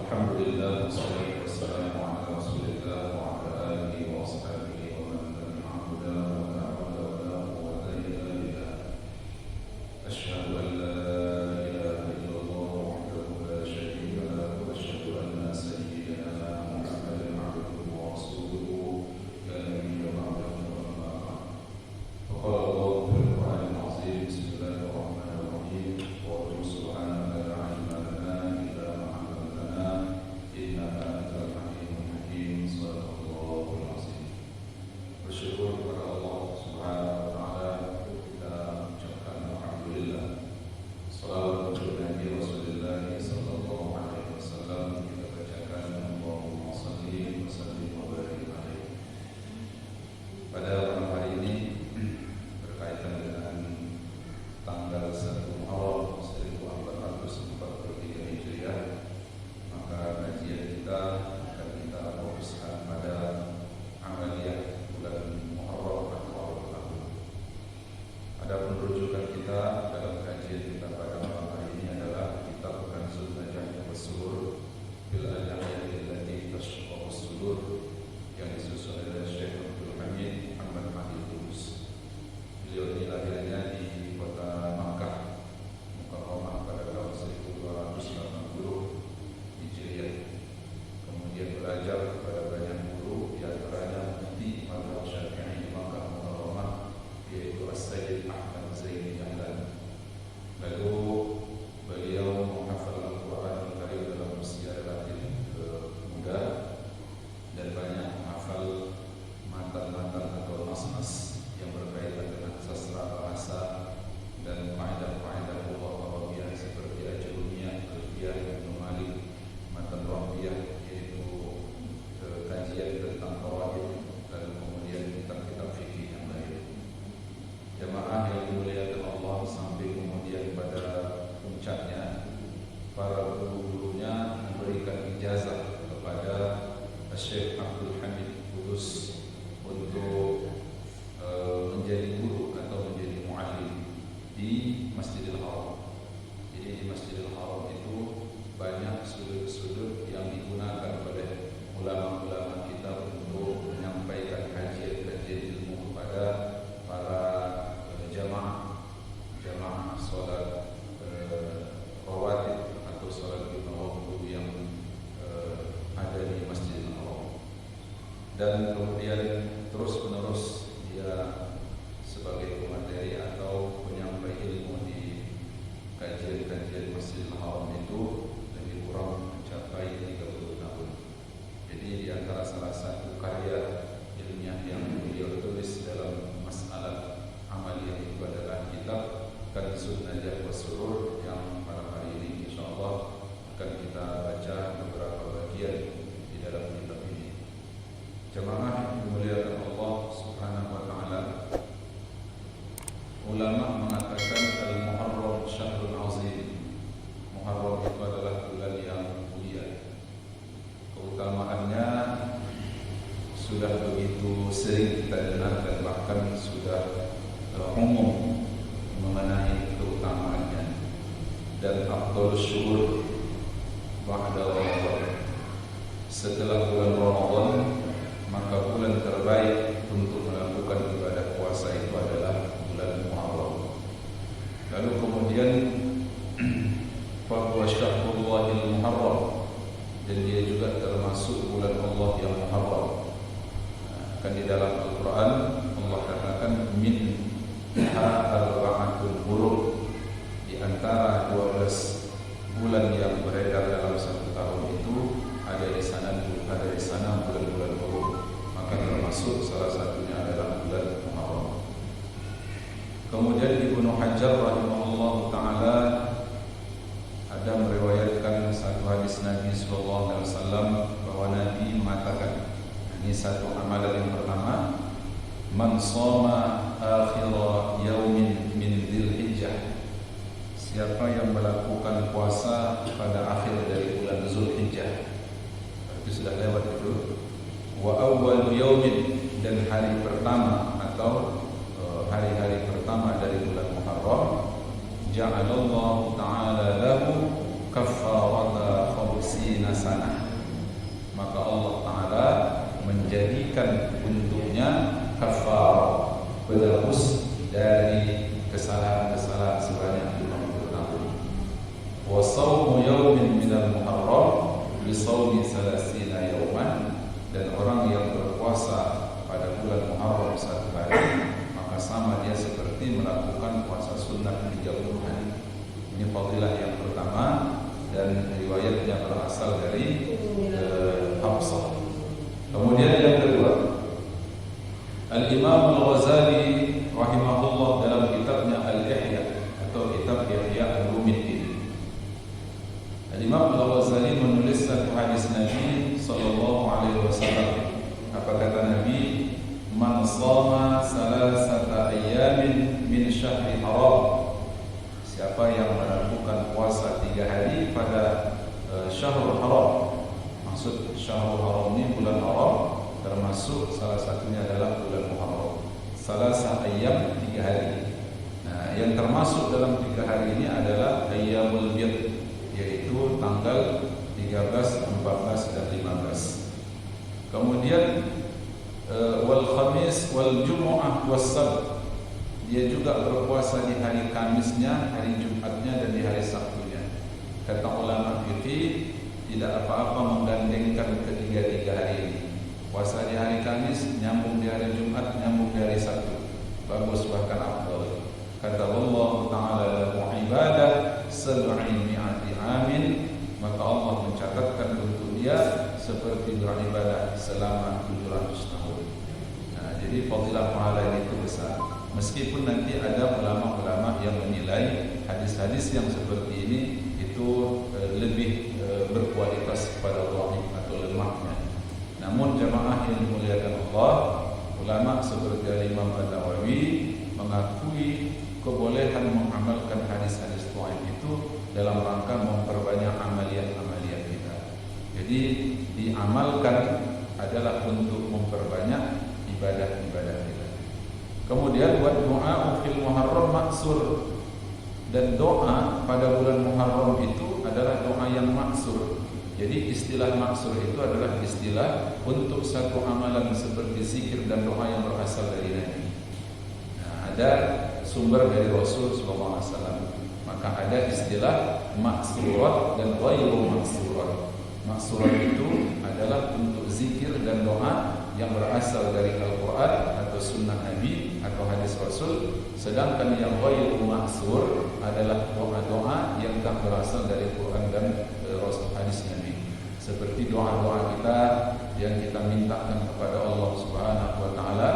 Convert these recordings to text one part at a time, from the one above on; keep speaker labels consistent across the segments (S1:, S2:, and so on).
S1: Alhamdulillah, wassalatu wassalamu ala Rasulillah wa ala alihi wa ashabihi wa man tabi'ahu huda wa ta'ala wa la quwwata illa billah. Asyhadu an la ilaha illallah wahdahu la syarika lahu wa asyhadu anna sayyidana Muhammadan abduhu wa rasuluhu la nabiyya ba'dahu wa amma ba'd. Faqala Allah fil Qur'anil azim, bismillahirrahmanirrahim, wa qul subhanaka la ilma lana illa ma 'allamtana innaka antal halimul hakim. Shadaqallahul azim. Bersyukur kepada Allah Subhanahu wa taala, kita ucapkan alhamdulillah. Salawat kepada Nabi Rasulullah sallallahu alaihi wasallam, kita bacakan Allahumma shalli wa sallim wa barik alaihi. Pada malam hari ini berkaitan dengan tanggal 1 Muharram 1443 Hijriah, maka kajian kita akan kita fokuskan pada amaliyah bulan Muharram atau awal tahun. Adapun rujukan kita dalam kajian kita pada malam hari ini adalah kitab Kanzun Najah was-Surur bil Adhiyati allati tashqaqu as-sudur yang disusun oleh Syekh Abdul Hamid Muhammad Mahdi Lubus. Beliau ini lahirnya di kota Makkah Mukarramah pada tahun 1280 Hijriah. Kemudian belajar kepada banyak guru, di antaranya mufti mazhab Syafi'i di Makkah Mukarramah, yaitu As-Sayyid Ahmad Zaini Dahlan. Lalu beliau menghafal Al-Quran Al-Karim dalam usia relatif muda dan banyak menghafal matan-matan atau nas-nas yang berkaitan dengan sastra bahasa dan kaidah-kaidah lughah Arabiyah seperti Ajrumiyah, Alfiyah, Ibnu Malik, matan Rabbiyah, yaitu kajian tentang qawaid, dan kemudian kitab-kitab fikih yang lain. Jamaah yang dimuliakan Allah, sampai kemudian pada puncaknya para guru-gurunya memberikan ijazah kepada Syekh Abdul Hamid Lubus untuk menjadi guru atau menjadi muallim di Masjidil Haram. Jadi di Masjidil Haram itu banyak sudut-sudut yang digunakan oleh ulama-ulama kita untuk menyampaikan kajian-kajian ilmu kepada para jamaah sholat rawatib atau sholat lima waktu yang ada di Masjidil Haram. Dan kemudian terus-menerus dia sebagai pemateri atau penyampai ilmu di kajian-kajian Masjidil Haram itu lebih kurang mencapai 30 tahun. Jadi di antara salah satu karya ilmiah yang beliau tulis dalam masalah amaliyah itu adalah kitab Kanzun Najah was-Surur yang pada hari ini insyaallah akan kita baca beberapa bagian di dalam kitab ini. Jemaah yang dimuliakan Allah Subhanahu wa taala, ulama mengatakan al-Muharram syahrul azim. Muharram itu adalah bulan yang mulia. Keutamaannya sudah begitu sering kita dengar dan bahkan sudah umum mengenai keutamaannya. Dan afdhalus syuhur ba'da Ramadan, setelah bulan Ramadan maka bulan terbaik untuk melakukan ibadah puasa itu adalah bulan Muharram. Lalu kemudian fahuwa syahrullahil muharram, dan dia juga termasuk bulan Allah yang muharram. Kan di dalam Al-Quran Allah katakan minha arba'atul hurum, di antara 12 bulan yang beredar dalam satu tahun itu ada di sana bulan-bulan hurum. Maka termasuk salah satunya adalah bulan Muharram. Kemudian Ibnu Hajar rahimahullah taala ada meriwayatkan satu hadis Nabi sallallahu alaihi wasallam bahwa Nabi mengatakan, ini satu amalan yang pertama, man shoma akhira yaumin min Dzulhijjah, siapa yang melakukan puasa pada akhir dari bulan Zulhijjah, itu sudah lewat itu, wa awwal yaumin, dan hari pertama atau hari-hari pertama dari bulan Muharram, ja'alallahu ta'ala lahu kaffarata khamsina hasanah, maka Allah Ta'ala menjadikan untuknya kafarah, penebus dari kesalahan-kesalahan sebanyak 50 tahun. Wa shaumu yaumin minal muharram bi shaumi 30 yauman, dan orang yang berpuasa pada bulan Muharram 1 hari, maka sama dia seperti melakukan puasa sunnah 30 hari. Ini fadilah yang pertama, dan riwayatnya berasal dari Hafsah. Kemudian yang kedua, Al-Imam Al-Ghazali rahimahullah dalam kitabnya Al-Ihya atau kitab Ihya Ulumuddin, Al-Imam Al-Ghazali menulis satu hadis Nabi sallallahu alaihi wasallam. Apa kata Nabi? Man shoma salasata ayyamin min syahri haram. Siapa yang melakukan puasa 3 hari pada Syahrul Haram. Maksud Syahrul Haram ini bulan haram, termasuk salah satunya adalah bulan Muharram. Salasa ayyam, 3 hari. Nah, yang termasuk dalam 3 hari ini adalah ayyamul bid, yaitu tanggal 13, 14 dan 15. Kemudian wal khamis wal jumu'ah was sabt. Dia juga berpuasa di hari Kamisnya, hari Jumatnya, dan di hari Sabtunya. Kata ulama fikih, tidak apa-apa menggandengkan ketiga-tiga hari ini. Puasa di hari Kamis, nyambung di hari Jumat, nyambung di hari Sabtu. Bagus, bahkan afdal. Kata Allah Ta'ala lahu ibadah sab'imi'ati amin, maka Allah mencatatkan untuk dia seperti beribadah selama 700 tahun. Nah, jadi fadilah pahala itu besar. Meskipun nanti ada ulama-ulama yang menilai hadis-hadis yang seperti ini itu lebih berkualitas pada dhaif atau lemahnya. Namun jamaah yang dimuliakan Allah, ulama seperti Imam An-Nawawi mengakui kebolehan mengamalkan hadis-hadis dhaif itu dalam rangka memperbanyak amaliat-amaliat kita. Jadi diamalkan adalah untuk memperbanyak ibadah-ibadah kita. Kemudian buat doa fil Muharram maksur, dan doa pada bulan Muharram itu adalah doa yang maksur. Jadi istilah maksur itu adalah istilah untuk satu amalan seperti zikir dan doa yang berasal dari Nabi. Nah, ada sumber dari Rasul SAW. Maka ada istilah maksurat dan ghairu maksurat. Maksurat itu adalah untuk zikir dan doa yang berasal dari Al-Quran atau Sunnah Nabi atau hadis Rasul. Sedangkan yang ghairu maksur adalah doa-doa yang tak berasal dari Quran dan hadis Nabi. Seperti doa-doa kita yang kita mintakan kepada Allah Subhanahu wa Ta'ala,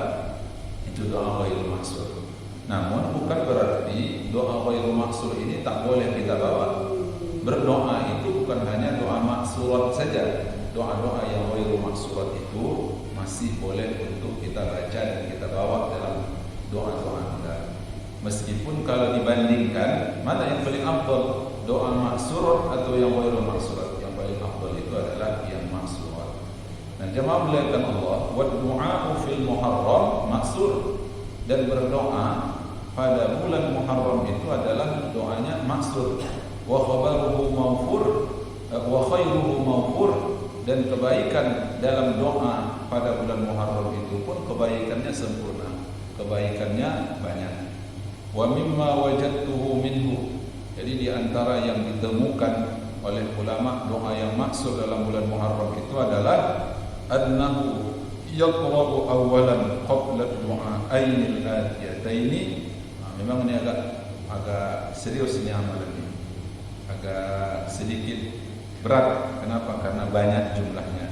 S1: itu doa ghairu maksur. Namun bukan berarti doa ghairu maksur ini tak boleh kita bawa. Berdoa itu bukan hanya doa maksurat saja. Doa-doa yang ghairu maksurat itu masih boleh untuk kita baca dan kita bawa dalam doa-doa kita. Meskipun kalau dibandingkan mana yang paling afdal, doa maksurat atau yang ghairu maksurat, yang paling afdal itu adalah yang maksurat. Nah, jemaah muliakan Allah, wa du'a fil Muharram maksur, dan berdoa pada bulan Muharram itu adalah doanya maksur. Wa khabaruhu mawfur wa khairuhu mawfur, dan kebaikan dalam doa pada bulan Muharram itu pun kebaikannya sempurna, kebaikannya banyak. Wa mimma wajadtuhu minhu, jadi di antara yang ditemukan oleh ulama doa yang maksud dalam bulan Muharram itu adalah annahu yaqra'u awwalan qabla du'a'ainil atiyataini. Memang ini agak serius ini amalan ini, agak sedikit berat. Kenapa? Karena banyak jumlahnya.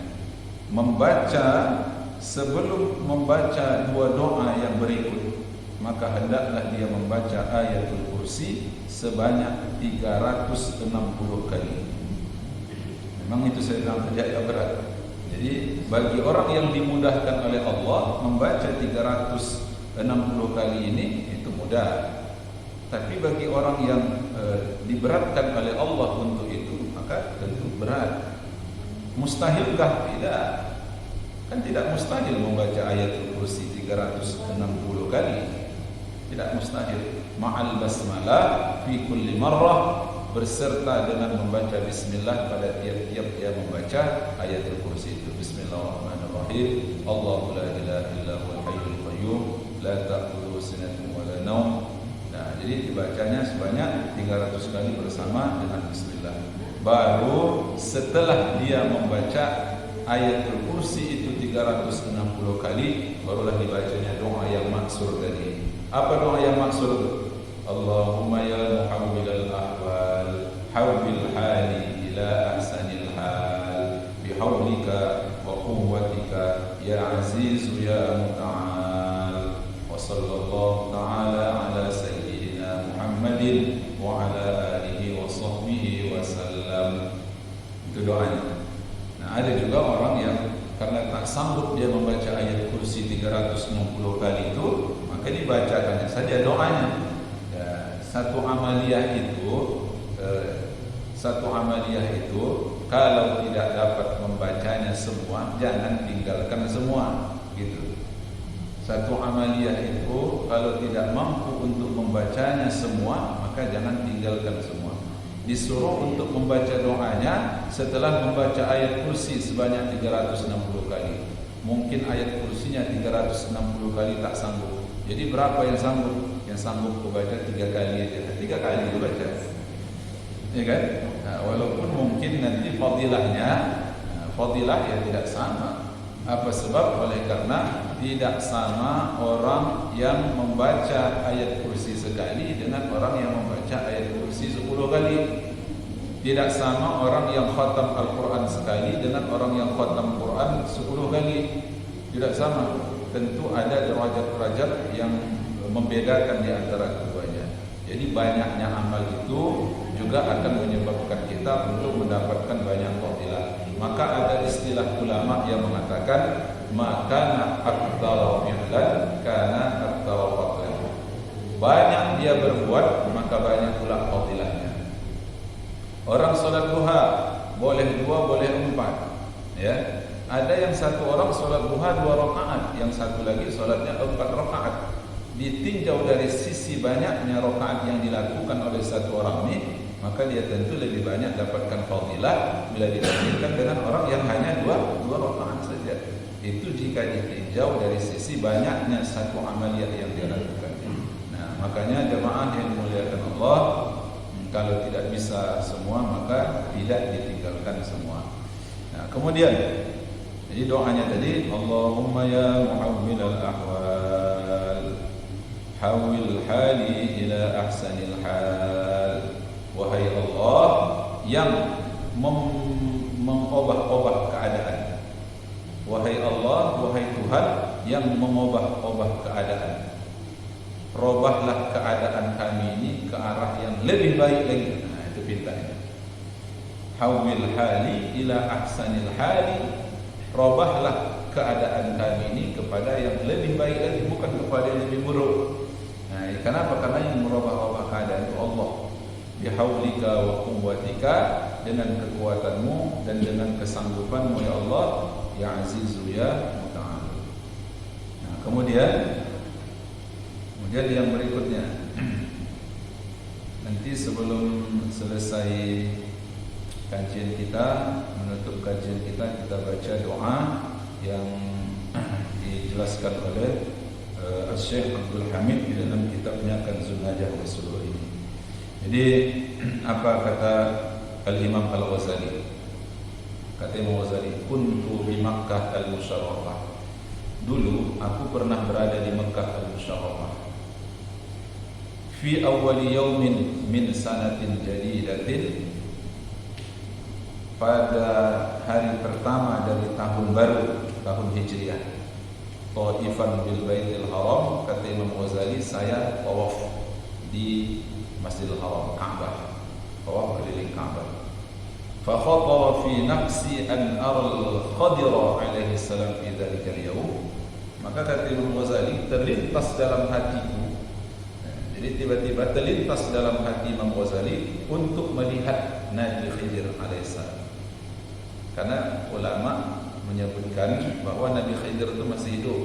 S1: Membaca sebelum membaca dua doa yang berikut, maka hendaklah dia membaca ayatul kursi sebanyak 360 kali. Memang itu saya bilang tadi agak berat. Jadi bagi orang yang dimudahkan oleh Allah membaca 360 kali ini itu mudah. Tapi bagi orang yang diberatkan oleh Allah untuk itu, maka tentu berat. Mustahilkah? Tidak. Kan tidak mustahil membaca ayatul kursi 360 kali. Tidak mustahil. Ma'al basmalah fi kulli marrah berserta dengan membaca bismillah pada tiap-tiap dia membaca ayatul kursi itu. Bismillahirrahmanirrahim. Allahu la ilaha illa huwal hayyul qayyum la ta'khudhuhu sinatun wa la naum. Nah, jadi dibacanya sebanyak 300 kali bersama dengan bismillah. Baru setelah dia membaca ayatul kursi itu 360 kali, barulah dibacanya doa yang maksur tadi. Apa doa yang maksur? Allahumma ya muhawwilal ahwal, hawwil hali ila ahsanil hal, bihawlika wa quwwatika ya azizu ya muta'al. Wa sallallahu ta'ala ala sayyidina Muhammadin wa ala alihi wa sahbihi wa sallam. Itu doanya. Nah, ada juga orang yang karena tak sanggup dia membaca ayat kursi 360 kali itu, maka dibacakannya saja doanya. Ya, satu amaliyah itu kalau tidak dapat membacanya semua, jangan tinggalkan semua, gitu. Satu amaliyah itu kalau tidak mampu untuk membacanya semua, maka jangan tinggalkan semua. Disuruh untuk membaca doanya setelah membaca ayat kursi sebanyak 360 kali. Mungkin ayat kursinya 360 kali tak sanggup. Jadi berapa yang sanggup? Yang sanggup membaca 3 kali aja. 3 kali dibaca. Ya kan? Nah, walaupun mungkin nanti fadilah ya tidak sama. Apa sebab? Oleh karena tidak sama orang yang membaca ayat kursi sekali dengan orang yang membaca ayat kursi 10 kali. Tidak sama orang yang khatam Al-Quran sekali dengan orang yang khatam Quran 10 kali. Tidak sama. Tentu ada derajat-derajat yang membedakan di antara keduanya. Jadi banyaknya amal itu juga akan menyebabkan kita untuk mendapatkan banyak fadilah. Maka ada istilah ulama yang mengatakan makana aktsara fi'lan kana aktsara fadlan. Banyak dia berbuat maka banyak pula fadilahnya. Orang salat duha boleh 2 boleh 4, ya. Ada yang satu orang salat duha 2 rakaat, yang satu lagi salatnya 4 rakaat. Ditinjau dari sisi banyaknya rakaat yang dilakukan oleh satu orang ini, maka dia tentu lebih banyak dapatkan fadilah bila dibandingkan dengan orang yang hanya 2 rakaat saja. Itu jika ditinjau dari sisi banyaknya satu amaliyah yang dia lakukan. Nah, makanya jemaah yang dimuliakan Allah, kalau tidak bisa semua maka tidak ditinggalkan semua. Nah, kemudian jadi doanya tadi, Allahumma ya muhawwilal ahwal, hawwil hali ila ahsanil hal. Wahai Allah yang mengubah-ubah keadaan. Wahai Allah, wahai Tuhan yang mengubah-ubah keadaan. Robahlah keadaan kami ini ke arah yang lebih baik lagi. Nah, itu pintanya. Hawwil hali ila ahsanil hali. Robahlah keadaan kami ini kepada yang lebih baik lagi, bukan kepada yang lebih buruk. Nah, kenapa? Karena yang merubah-ubah keadaan itu Allah. Bihaulika wa quwwatika, dengan kekuatanmu dan dengan kesanggupanmu ya Allah, ya azizu ya muta'al. Nah, kemudian yang berikutnya, nanti sebelum selesai kajian kita, menutup kajian kita baca doa yang dijelaskan oleh Syekh Abdul Hamid di dalam kitabnya Kanzun Najah wa Sulul ini. Jadi apa kata Al-Imam Al-Ghazali? Kata Imam Ghazali, kuntu di Makkah Al-Musharrafah. Dulu aku pernah berada di Makkah Al-Musharrafah. Fi awwali yaumin min sanatin jadidatin, pada hari pertama dari tahun baru, tahun Hijriah. Taifan bil Baitil Haram, kata Imam Ghazali, saya tawaf di Masjidil Haram, Ka'bah, tawaf keliling Ka'bah. Fa khatara fi nafsi an ara al-Khadir alaihi salam fi dzalika al-yawm. Maka kata Imam Ghazali, terlintas dalam hatiku. Jadi tiba-tiba terlintas dalam hati Imam Ghazali untuk melihat Nabi Khidir alaihissalam. Karena ulama menyebutkan bahwa Nabi Khidir itu masih hidup.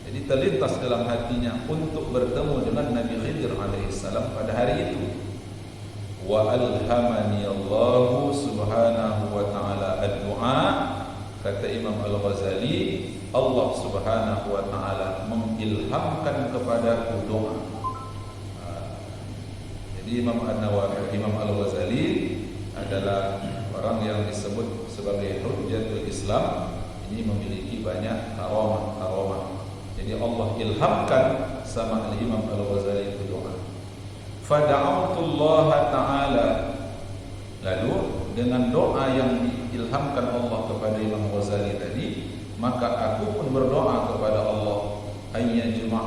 S1: Jadi terlintas dalam hatinya untuk bertemu dengan Nabi Khidir alaihissalam pada hari itu. wa alhamani Allah subhanahu wa ta'ala ad-du'a. Kata Imam Al-Ghazali, Allah subhanahu wa ta'ala mengilhamkan kepadaku doa. Jadi Imam An-Nawawi, Imam Al-Ghazali adalah orang yang disebut sebagai Hujjatul Islam. Ini memiliki banyak karamah. Jadi Allah ilhamkan sama Imam Al-Ghazali itu doa. Fada'autullaha ta'ala. Lalu dengan doa yang diilhamkan Allah kepada Imam Ghazali tadi, maka aku pun berdoa kepada Allah ayyajma'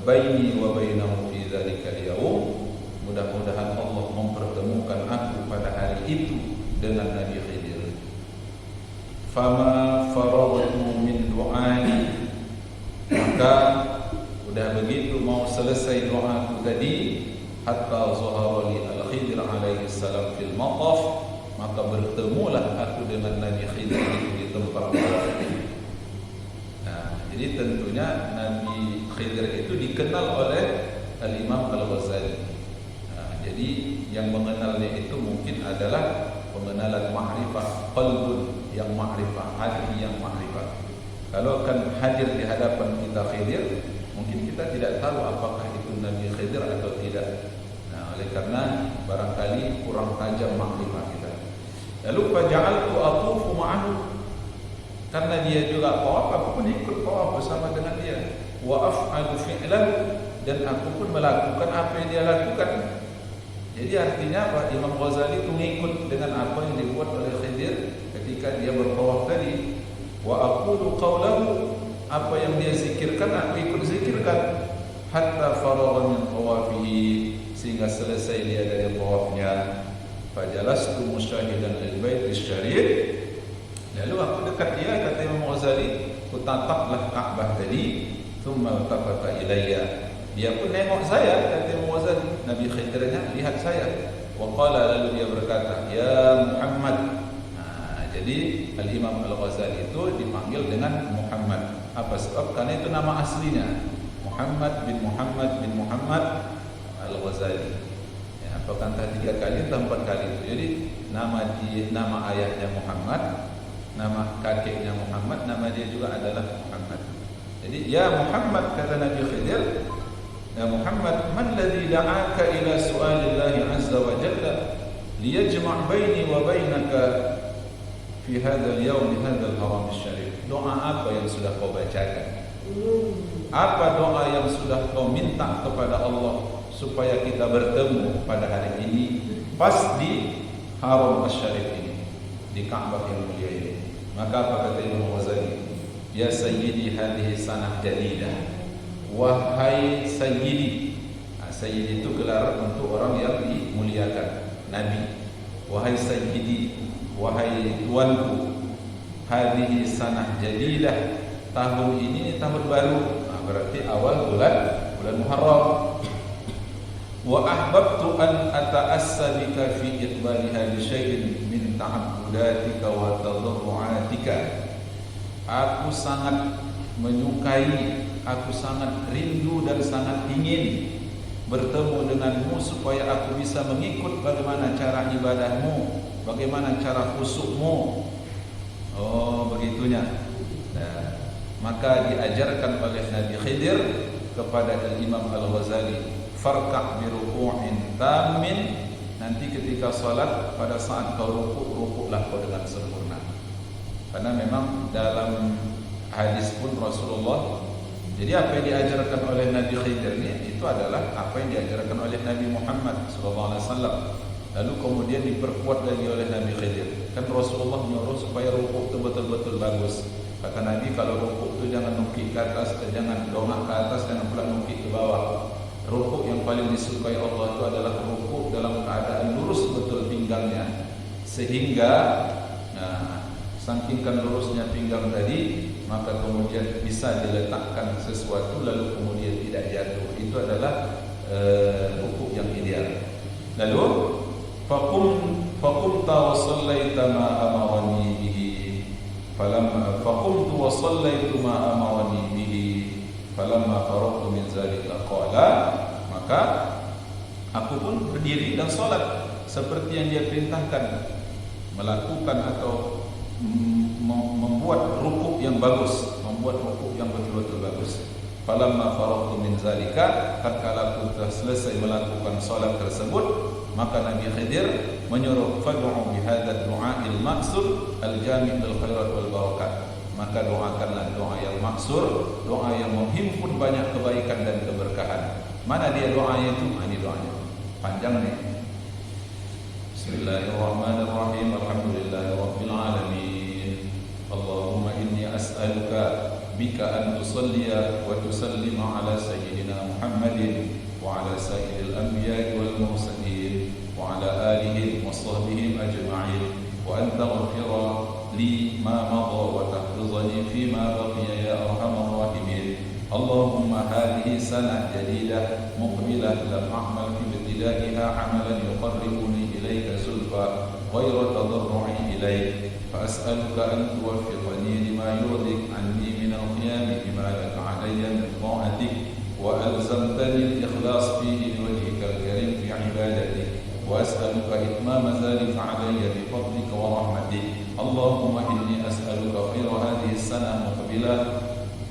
S1: baini wa bainahu fi dzalikal yaum. Mudah-mudahan Allah mempertemukan aku pada hari itu dengan Nabi Khidir. Fama faraghtu min du'ai. Maka udah begitu mau selesai doaku tadi, hatta zahara li al-Khidir alaihi salam fil maqaf, maka bertemulah aku dengan Nabi Khidir itu di tempat itu. Nah, jadi tentunya Nabi Khidir itu dikenal oleh Al-Imam Al-Ghazali. Nah, jadi yang mengenalnya itu mungkin adalah pengenalan ma'rifah, qalbun yang ma'rifah, hati yang ma'rifah. Kalau akan hadir di hadapan kita Khidir, mungkin kita tidak tahu apakah itu Nabi Khidir atau tidak. Nah, oleh karena barangkali kurang tajam ma'rifah kita. Lalu faja'altu atufu ma'ahu. Karena dia juga tawaf, aku pun ikut tawaf bersama dengan dia. Wa af'alu fi'lan, dan aku pun melakukan apa yang dia lakukan. Jadi artinya apa? Imam Ghazali itu mengikut dengan apa yang dibuat oleh Khidir ketika dia bertawaf tadi. Wa aqulu qawlahu, apa yang dia zikirkan aku ikut zikirkan. Hatta faragha min tawafihi, sehingga selesai dia dari tawafnya. Fajalastu musyahidan lil baitis syarif. Lalu aku dekat dia, kata Imam Ghazali, ku tataplah Ka'bah tadi. Thumma tafata ilayya, dia pun nengok saya, kata Imam Ghazali. Nabi Khidirnya lihat saya. Wa qala, lalu dia berkata, ya Muhammad. Jadi Al-Imam Al-Ghazali itu dipanggil dengan Muhammad. Apa sebab? Karena itu nama aslinya, Muhammad bin Muhammad Al-Ghazali. Ya, apakah entah 3 kali atau 4 kali itu. Jadi nama ayahnya Muhammad, nama kakeknya Muhammad, nama dia juga adalah Muhammad. Jadi ya Muhammad, kata Nabi Khidir, ya Muhammad, man ladzi da'aka ila su'alillahi azza wa jalla liyajma' baini wa bainaka fi hadzal yaum hadzal haram syarif. Doa apa yang sudah kau bacakan? Apa doa yang sudah kau minta kepada Allah supaya kita bertemu pada hari ini pas di haram syarif ini, di Ka'bah yang mulia ini? Maka apa kata Imam Ghazali? Ya sayyidi hadhihi sanah jadidah. Wahai sayyidi. Sayyidi itu gelar untuk orang yang dimuliakan, Nabi. Wahai sayyidi, wahai tuanku, hadhihi sanah jadidah, tahun ini tahun baru. Nah, berarti awal bulan Muharram. Wa ahbabtu an ata'assa bika fi iqbaliha bi syai'in min ta'abbudatika wa tadarru'atika. Aku sangat menyukai, aku sangat rindu dan sangat ingin bertemu denganmu supaya aku bisa mengikut bagaimana cara ibadahmu, bagaimana cara khusyukmu. Oh, begitunya. Nah, maka diajarkan oleh Nabi Khidir kepada Imam Al-Ghazali, farka' bi ruku'in tamin. Nanti ketika salat, pada saat kau rukuklah kau dengan sempurna. Karena memang dalam hadis pun Rasulullah, jadi apa yang diajarkan oleh Nabi Khidir ini itu adalah apa yang diajarkan oleh Nabi Muhammad SAW. Lalu kemudian diperkuat lagi oleh Nabi Khidir. Kan Rasulullah menyuruh supaya rukuk itu betul-betul bagus. Kata Nabi, kalau rukuk itu jangan nungkik ke atas, jangan dongak ke atas, jangan pula nungkik ke bawah. Rukuk yang paling disukai Allah itu adalah rukuk dalam keadaan lurus betul pinggangnya, sehingga saking lurusnya pinggang tadi, maka kemudian bisa diletakkan sesuatu lalu kemudian tidak jatuh. Itu adalah rukuk yang ideal. Lalu faqumta wa sallaita ma amarani bihi falamma faqumtu wa sallaitu ma amarani bihi falamma faragtu min zalika qala, maka Aku pun berdiri dan solat seperti yang dia perintahkan, melakukan atau membuat rukuk yang bagus, membuat rukuk yang betul-betul bagus. Falamma faragtu min zalika, tatkala aku telah selesai melakukan solat tersebut, maka Nabi Khidir menyuruh fad'u bihadzal du'a'il maqsur al-jami' lil khairat wal barakat. Maka doakanlah doa yang maksur, doa yang menghimpun banyak kebaikan dan keberkahan. Mana dia doanya itu? Ini doanya. Panjang nih. Bismillahirrahmanirrahim. Alhamdulillahirabbil alamin. Allahumma inni as'aluka bika an tusalliya wa tusallima ala sayyidina Muhammadin wa ala sayyidil anbiya'i wal mursalin wa ala alihi wa sahbihi ajma'in wa an taghfira li ma madha wa tahfizani fi ma baqiya ya arhamar rahimin. Allahumma hadhihi sanah jadidah muqbilah lam a'mal fi ibtida'iha 'amalan yuqarribuni ilayka zulfa ghayra tadarru'i ilayk fa as'aluka an tuwaffiqani lima yurdik 'anni min al-qiyam bima laka 'alayya min ta'atik wa alzamtani al-ikhlas fihi liwajhika al-karim fi 'ibadatik wa as'aluka itmama dhalika 'alayya bi fadlika wa rahmatik. Allahumma inni as'aluka khayra hadhihi as-sanah muqbilah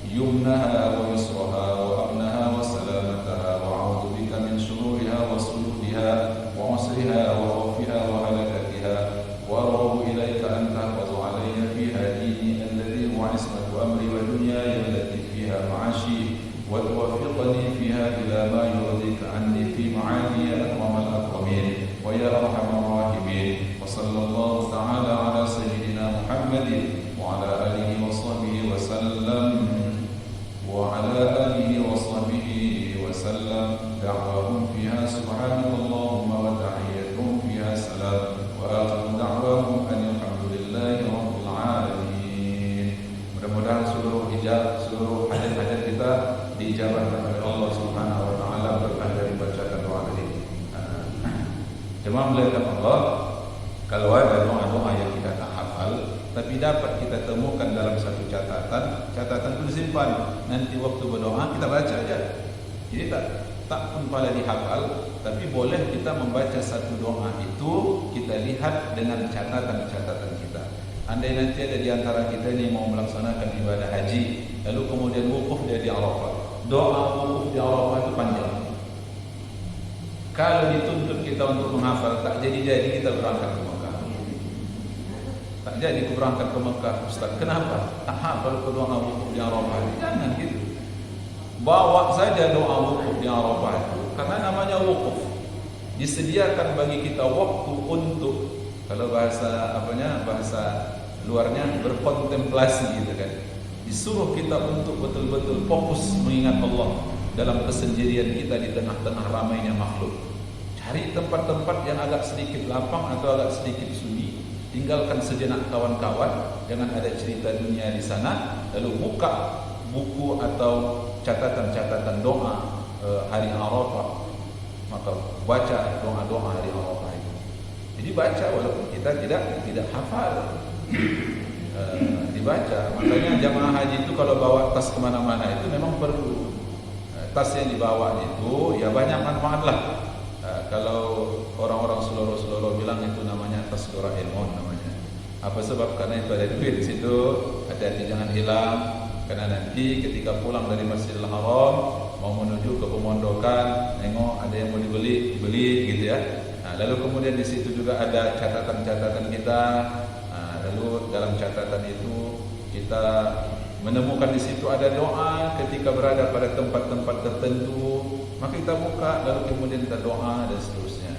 S1: yumnaha wa yusraha wa amnaha wa salamataha wa a'udzu bika min shururiha wa su'udiha wa usriha wa khawfiha wa halakatiha wa arghabu ilayka an tahfaza alayya fiha dini alladhi huwa ismatu amri wa dunyaya allati fiha ma'ashi wa tuwaffiqani fiha ila ma yurdika anni fi ma'ani ya akramal akramin wa ya arhamar rahimin. Wa sallallahu ta'ala ala sayyidina Muhammadin wa ala alihi wa sahbihi wa sallam وعلى آله وصحبه وسلم دعواهم فيها سبحانك اللهم وتحيتهم فيها سلام وآخر دعواهم أن الحمد لله رب العالمين. Mudah-mudahan seluruh hajat-hajat kita diijabah oleh Allah Subhanahu wa taala berkah dari bacaan doa tadi. Jemaah melihat Allah, kalau ada doa-doa yang kita tak hafal tapi dapat kita temukan dalam satu catatan itu disimpan. Nanti waktu berdoa kita baca aja. Jadi tak pun pada dihafal, tapi boleh kita membaca satu doa itu kita lihat dengan catatan-catatan kita. Andai nanti ada di antara kita yang mau melaksanakan ibadah haji, lalu kemudian wukuf dia di Arafah. Doa wukuf di Arafah itu panjang. Kalau dituntut kita untuk menghafal, tak jadi-jadi kita berangkat ke Mekah. Tak jadi aku berangkat ke Mekah, Ustaz. Kenapa? Tak hafal ke doa wukuf di Arafah. Jangan gitu. Bawa saja doa wukuf di Arafah itu, karena namanya wukuf. Disediakan bagi kita waktu untuk, kalau bahasa bahasa luarnya berkontemplasi gitu kan. Disuruh kita untuk betul-betul fokus mengingat Allah dalam kesendirian kita di tengah-tengah ramainya makhluk. Cari tempat-tempat yang agak sedikit lapang atau agak sedikit sunyi. Tinggalkan sejenak kawan-kawan, jangan ada cerita dunia di sana. Lalu buka buku atau catatan-catatan doa hari Arafah, maka baca doa-doa hari Arafah itu. Jadi baca walaupun kita tidak hafal, dibaca. Makanya jamaah haji itu kalau bawa tas kemana-mana itu memang perlu tas yang dibawa itu ya banyak manfaat lah. Kalau orang-orang Seloro bilang itu namanya tas Doraemon namanya. Apa sebab? Karena itu ada duit di situ, hati-hati jangan hilang. Karena nanti ketika pulang dari Masjidil Haram mau menuju ke pemondokan, nengok ada yang mau dibeli gitu ya. Nah, lalu kemudian di situ juga ada catatan-catatan kita. Nah, lalu dalam catatan itu kita menemukan di situ ada doa ketika berada pada tempat-tempat tertentu, maka kita buka lalu kemudian kita doa dan seterusnya.